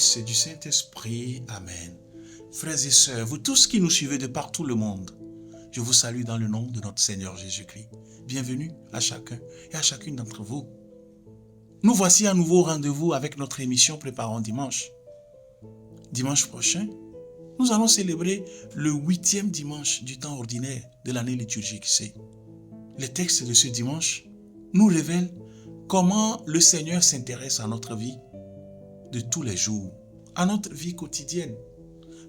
Fils et du Saint-Esprit. Amen. Frères et sœurs, vous tous qui nous suivez de partout le monde, je vous salue dans le nom de notre Seigneur Jésus-Christ. Bienvenue à chacun et à chacune d'entre vous. Nous voici à nouveau au rendez-vous avec notre émission Préparons Dimanche. Dimanche prochain, nous allons célébrer le 8e dimanche du temps ordinaire de l'année liturgique C. Les textes de ce dimanche nous révèlent comment le Seigneur s'intéresse à notre vie de tous les jours, à notre vie quotidienne.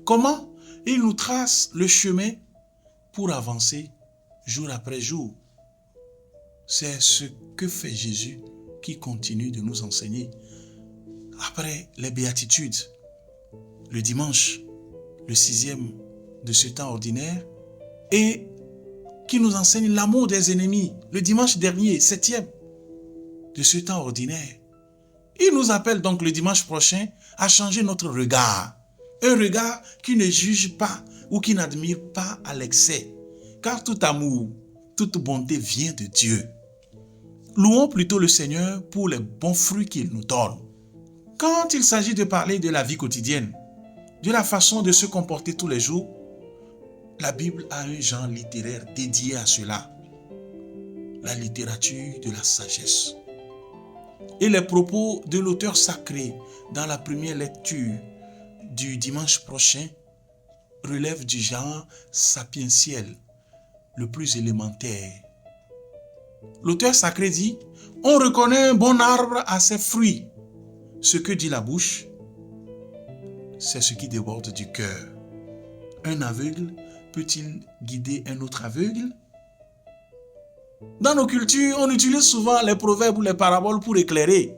Comment il nous trace le chemin pour avancer jour après jour. C'est ce que fait Jésus qui continue de nous enseigner. Après les béatitudes, le dimanche, le 6e de ce temps ordinaire, et qui nous enseigne l'amour des ennemis, le dimanche dernier, 7e de ce temps ordinaire. Il nous appelle donc le dimanche prochain à changer notre regard. Un regard qui ne juge pas ou qui n'admire pas à l'excès. Car tout amour, toute bonté vient de Dieu. Louons plutôt le Seigneur pour les bons fruits qu'il nous donne. Quand il s'agit de parler de la vie quotidienne, de la façon de se comporter tous les jours, la Bible a un genre littéraire dédié à cela. La littérature de la sagesse. Et les propos de l'auteur sacré dans la première lecture du dimanche prochain relèvent du genre sapientiel, le plus élémentaire. L'auteur sacré dit, on reconnaît un bon arbre à ses fruits. Ce que dit la bouche, c'est ce qui déborde du cœur. Un aveugle peut-il guider un autre aveugle? Dans nos cultures, on utilise souvent les proverbes ou les paraboles pour éclairer.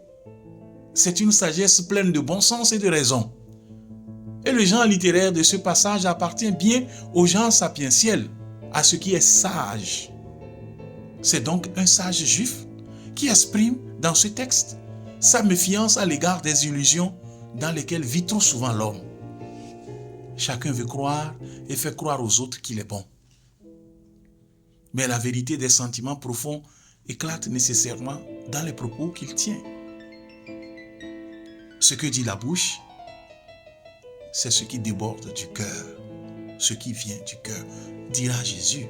C'est une sagesse pleine de bon sens et de raison. Et le genre littéraire de ce passage appartient bien au genre sapientiel, à ce qui est sage. C'est donc un sage juif qui exprime dans ce texte sa méfiance à l'égard des illusions dans lesquelles vit trop souvent l'homme. Chacun veut croire et fait croire aux autres qu'il est bon. Mais la vérité des sentiments profonds éclate nécessairement dans les propos qu'il tient. Ce que dit la bouche, c'est ce qui déborde du cœur, ce qui vient du cœur, dira Jésus.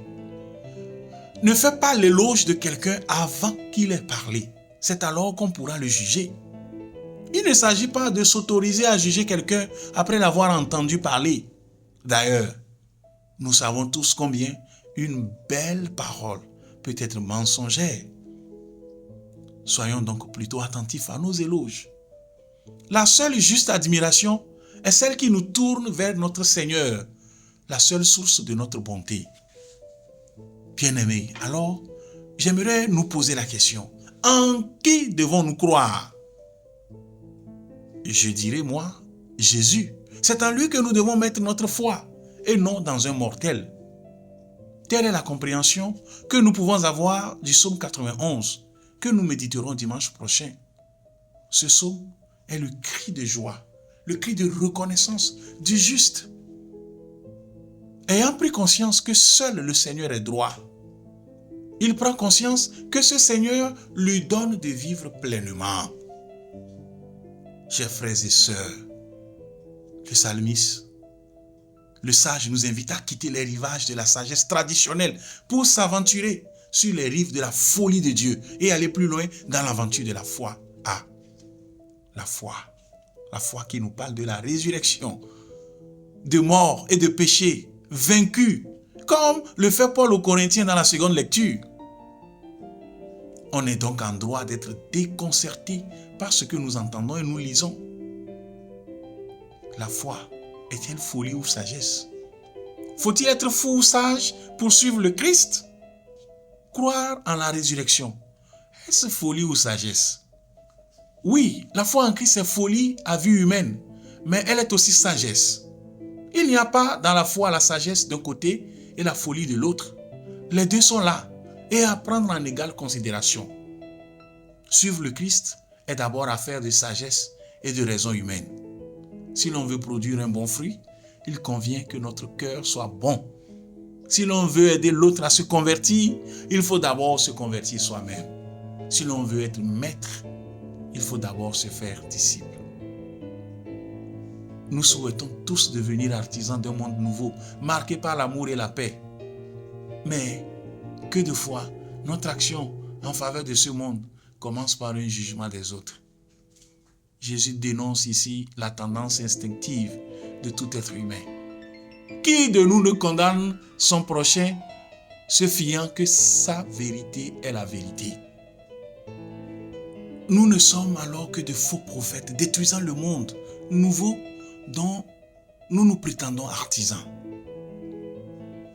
Ne fais pas l'éloge de quelqu'un avant qu'il ait parlé. C'est alors qu'on pourra le juger. Il ne s'agit pas de s'autoriser à juger quelqu'un après l'avoir entendu parler. D'ailleurs, nous savons tous combien une belle parole peut être mensongère. Soyons donc plutôt attentifs à nos éloges. La seule juste admiration est celle qui nous tourne vers notre Seigneur, la seule source de notre bonté. Bien-aimés, alors, j'aimerais nous poser la question. En qui devons-nous croire? Je dirais, moi, Jésus. C'est en lui que nous devons mettre notre foi et non dans un mortel. Telle est la compréhension que nous pouvons avoir du psaume 91 que nous méditerons dimanche prochain. Ce psaume est le cri de joie, le cri de reconnaissance du juste. Ayant pris conscience que seul le Seigneur est droit, il prend conscience que ce Seigneur lui donne de vivre pleinement. Chers frères et sœurs, le psalmiste, le sage nous invite à quitter les rivages de la sagesse traditionnelle pour s'aventurer sur les rives de la folie de Dieu et aller plus loin dans l'aventure de la foi. Ah, la foi qui nous parle de la résurrection, de mort et de péché vaincus, comme le fait Paul aux Corinthiens dans la seconde lecture. On est donc en droit d'être déconcerté par ce que nous entendons et nous lisons. La foi est-elle folie ou sagesse? Faut-il être fou ou sage pour suivre le Christ? Croire en la résurrection, est-ce folie ou sagesse? Oui, la foi en Christ est folie à vue humaine, mais elle est aussi sagesse. Il n'y a pas dans la foi la sagesse d'un côté et la folie de l'autre. Les deux sont là et à prendre en égale considération. Suivre le Christ est d'abord affaire de sagesse et de raison humaine. Si l'on veut produire un bon fruit, il convient que notre cœur soit bon. Si l'on veut aider l'autre à se convertir, il faut d'abord se convertir soi-même. Si l'on veut être maître, il faut d'abord se faire disciple. Nous souhaitons tous devenir artisans d'un monde nouveau, marqué par l'amour et la paix. Mais que de fois, notre action en faveur de ce monde commence par un jugement des autres. Jésus dénonce ici la tendance instinctive de tout être humain. Qui de nous ne condamne son prochain, se fiant que sa vérité est la vérité? Nous ne sommes alors que de faux prophètes, détruisant le monde nouveau dont nous nous prétendons artisans.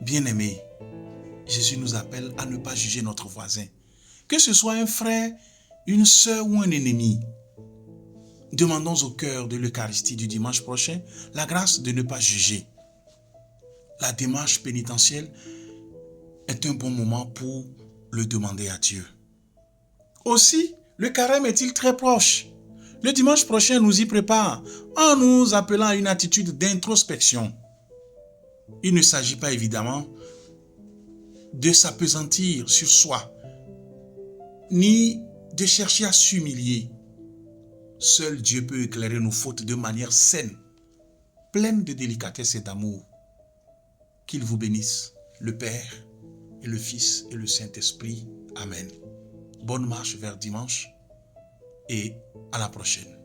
Bien-aimés, Jésus nous appelle à ne pas juger notre voisin, que ce soit un frère, une sœur ou un ennemi. Demandons au cœur de l'Eucharistie du dimanche prochain la grâce de ne pas juger. La démarche pénitentielle est un bon moment pour le demander à Dieu. Aussi, le carême est-il très proche? Le dimanche prochain nous y prépare en nous appelant à une attitude d'introspection. Il ne s'agit pas évidemment de s'appesantir sur soi, ni de chercher à s'humilier. Seul Dieu peut éclairer nos fautes de manière saine, pleine de délicatesse et d'amour. Qu'il vous bénisse, le Père et le Fils et le Saint-Esprit. Amen. Bonne marche vers dimanche et à la prochaine.